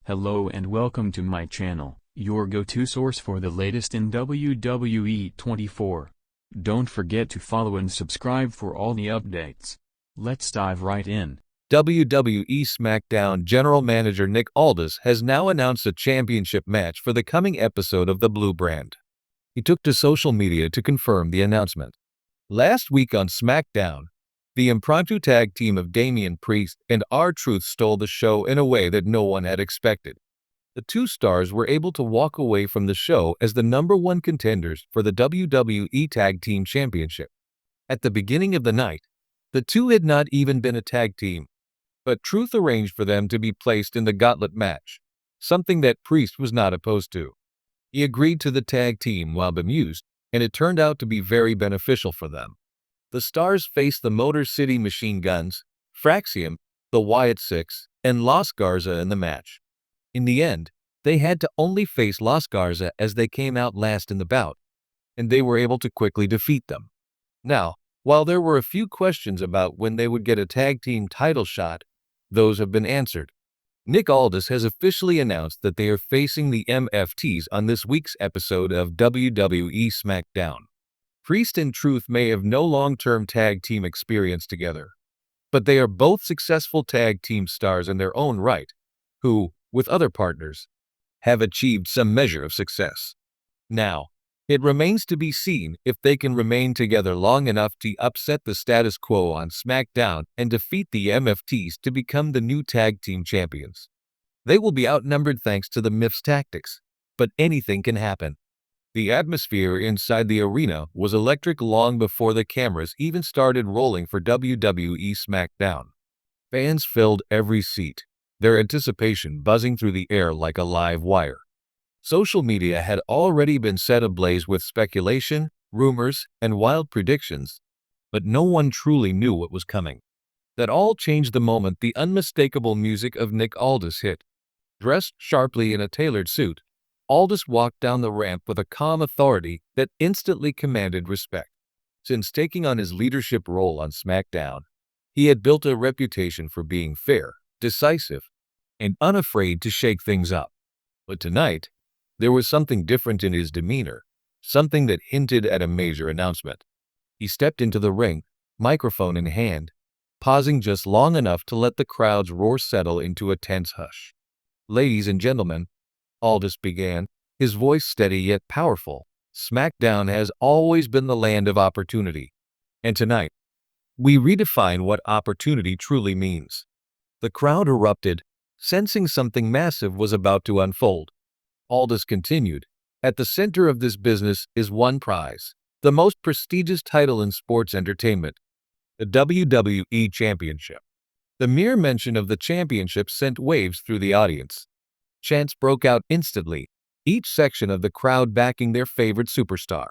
Hello and welcome to my channel, your go-to source for the latest in WWE 24. Don't forget to follow and subscribe for all the updates. Let's dive right in. WWE SmackDown General Manager Nick Aldis has now announced a championship match for the coming episode of the Blue Brand. He took to social media to confirm the announcement. Last week on SmackDown, the impromptu tag team of Damian Priest and R-Truth stole the show in a way that no one had expected. The two stars were able to walk away from the show as the #1 contenders for the WWE Tag Team Championship. At the beginning of the night, the two had not even been a tag team, but Truth arranged for them to be placed in the gauntlet match, something that Priest was not opposed to. He agreed to the tag team while bemused, and it turned out to be very beneficial for them. The stars faced the Motor City Machine Guns, Fraxium, the Wyatt Six, and Los Garza in the match. In the end, they had to only face Los Garza as they came out last in the bout, and they were able to quickly defeat them. Now, while there were a few questions about when they would get a tag team title shot, those have been answered. Nick Aldis has officially announced that they are facing the MFTs on this week's episode of WWE SmackDown. Priest and Truth may have no long-term tag team experience together, but they are both successful tag team stars in their own right, who, with other partners, have achieved some measure of success. Now, it remains to be seen if they can remain together long enough to upset the status quo on SmackDown and defeat the MFTs to become the new tag team champions. They will be outnumbered thanks to the Myth's tactics, but anything can happen. The atmosphere inside the arena was electric long before the cameras even started rolling for WWE SmackDown. Fans filled every seat, their anticipation buzzing through the air like a live wire. Social media had already been set ablaze with speculation, rumors, and wild predictions, but no one truly knew what was coming. That all changed the moment the unmistakable music of Nick Aldis hit. Dressed sharply in a tailored suit, Aldis walked down the ramp with a calm authority that instantly commanded respect. Since taking on his leadership role on SmackDown, he had built a reputation for being fair, decisive, and unafraid to shake things up. But tonight, there was something different in his demeanor, something that hinted at a major announcement. He stepped into the ring, microphone in hand, pausing just long enough to let the crowd's roar settle into a tense hush. "Ladies and gentlemen," Aldis began, his voice steady yet powerful, "SmackDown has always been the land of opportunity. And tonight, we redefine what opportunity truly means." The crowd erupted, sensing something massive was about to unfold. Aldis continued, "At the center of this business is one prize, the most prestigious title in sports entertainment, the WWE Championship." The mere mention of the championship sent waves through the audience. Chants broke out instantly, each section of the crowd backing their favorite superstar.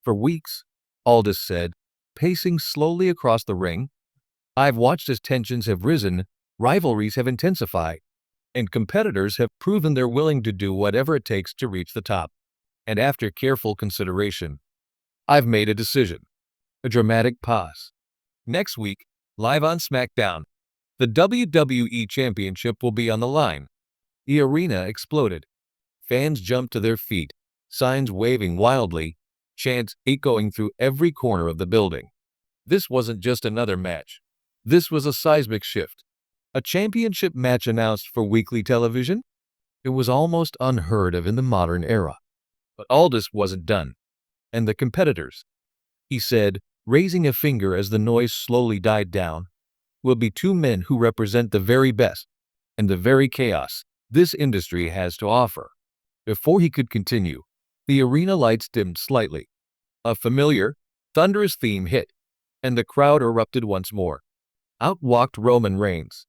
"For weeks," Aldis said, pacing slowly across the ring, "I've watched as tensions have risen, rivalries have intensified, and competitors have proven they're willing to do whatever it takes to reach the top. And after careful consideration, I've made a decision." A dramatic pause. "Next week, live on SmackDown, the WWE Championship will be on the line." The arena exploded. Fans jumped to their feet, signs waving wildly, chants echoing through every corner of the building. This wasn't just another match. This was a seismic shift. A championship match announced for weekly television? It was almost unheard of in the modern era. But Aldis wasn't done. "And the competitors," he said, raising a finger as the noise slowly died down, "will be two men who represent the very best and the very chaos this industry has to offer." Before he could continue, the arena lights dimmed slightly. A familiar, thunderous theme hit, and the crowd erupted once more. Out walked Roman Reigns.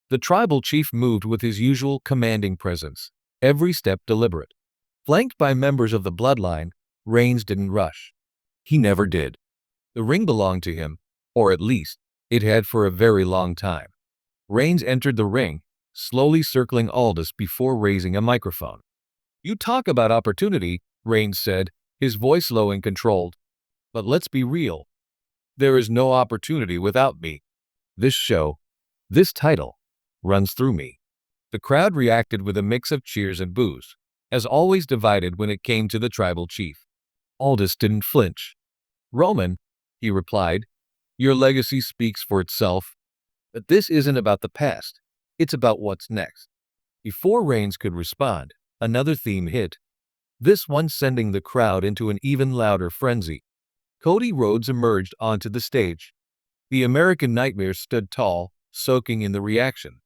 The tribal chief moved with his usual commanding presence, every step deliberate. Flanked by members of the bloodline, Reigns didn't rush. He never did. The ring belonged to him, or at least, it had for a very long time. Reigns entered the ring, slowly circling Aldis before raising a microphone. "You talk about opportunity," Reigns said, his voice low and controlled. "But let's be real. There is no opportunity without me. This show, this title, runs through me." The crowd reacted with a mix of cheers and boos, as always divided when it came to the tribal chief. Aldis didn't flinch. "Roman," he replied, "your legacy speaks for itself. But this isn't about the past. It's about what's next." Before Reigns could respond, another theme hit, this one sending the crowd into an even louder frenzy. Cody Rhodes emerged onto the stage. The American Nightmare stood tall, soaking in the reaction.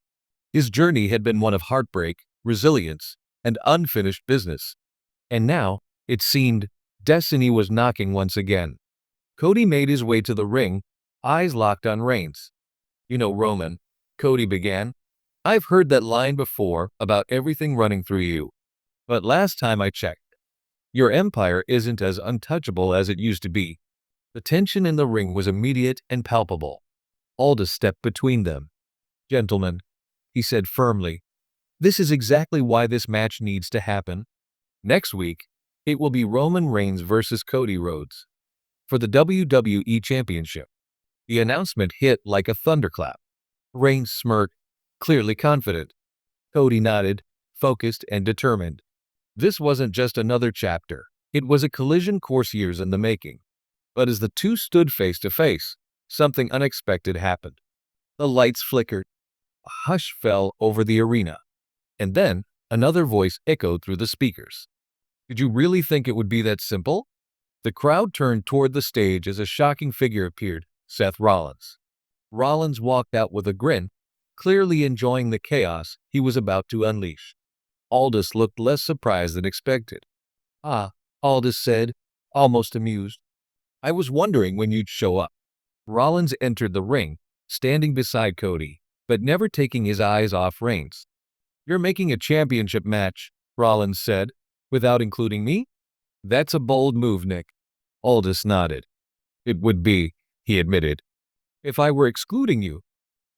His journey had been one of heartbreak, resilience, and unfinished business. And now, it seemed, destiny was knocking once again. Cody made his way to the ring, eyes locked on Reigns. "You know, Roman," Cody began, "I've heard that line before about everything running through you. But last time I checked, your empire isn't as untouchable as it used to be." The tension in the ring was immediate and palpable. Aldis stepped between them. "Gentlemen," he said firmly, "this is exactly why this match needs to happen. Next week, it will be Roman Reigns versus Cody Rhodes for the WWE Championship." The announcement hit like a thunderclap. Reigns smirked, clearly confident. Cody nodded, focused and determined. This wasn't just another chapter. It was a collision course years in the making. But as the two stood face to face, something unexpected happened. The lights flickered. A hush fell over the arena. And then, another voice echoed through the speakers. "Did you really think it would be that simple?" The crowd turned toward the stage as a shocking figure appeared, Seth Rollins. Rollins walked out with a grin, clearly enjoying the chaos he was about to unleash. Aldis looked less surprised than expected. "Ah," Aldis said, almost amused. "I was wondering when you'd show up." Rollins entered the ring, standing beside Cody, but never taking his eyes off Reigns. "You're making a championship match," Rollins said, "without including me?" "That's a bold move, Nick." Aldis nodded. "It would be," he admitted, "if I were excluding you."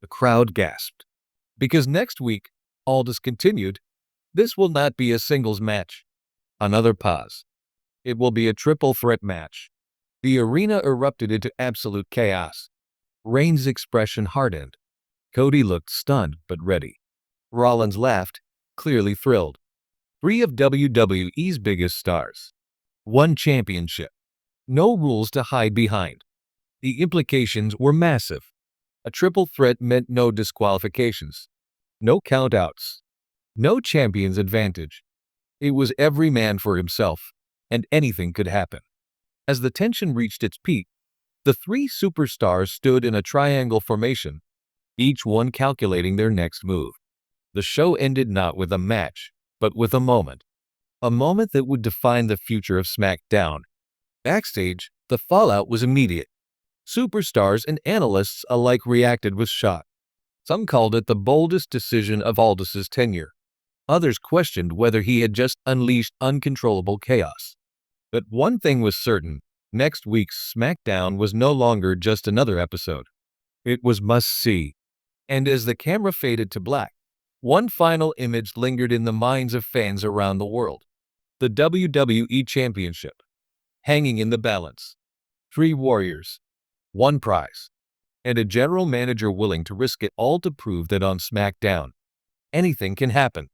The crowd gasped. "Because next week," Aldis continued, "this will not be a singles match." Another pause. "It will be a triple threat match." The arena erupted into absolute chaos. Reigns' expression hardened. Cody looked stunned but ready. Rollins laughed, clearly thrilled. 3 of WWE's biggest stars. 1 championship. No rules to hide behind. The implications were massive. A triple threat meant no disqualifications, no countouts, no champion's advantage. It was every man for himself, and anything could happen. As the tension reached its peak, the 3 superstars stood in a triangle formation, each one calculating their next move. The show ended not with a match, but with a moment that would define the future of SmackDown. Backstage, the fallout was immediate. Superstars and analysts alike reacted with shock. Some called it the boldest decision of Aldis's tenure. Others questioned whether he had just unleashed uncontrollable chaos. But one thing was certain, next week's SmackDown was no longer just another episode. It was must-see. And as the camera faded to black, one final image lingered in the minds of fans around the world. The WWE Championship, hanging in the balance. 3 warriors, 1 prize, and a general manager willing to risk it all to prove that on SmackDown, anything can happen.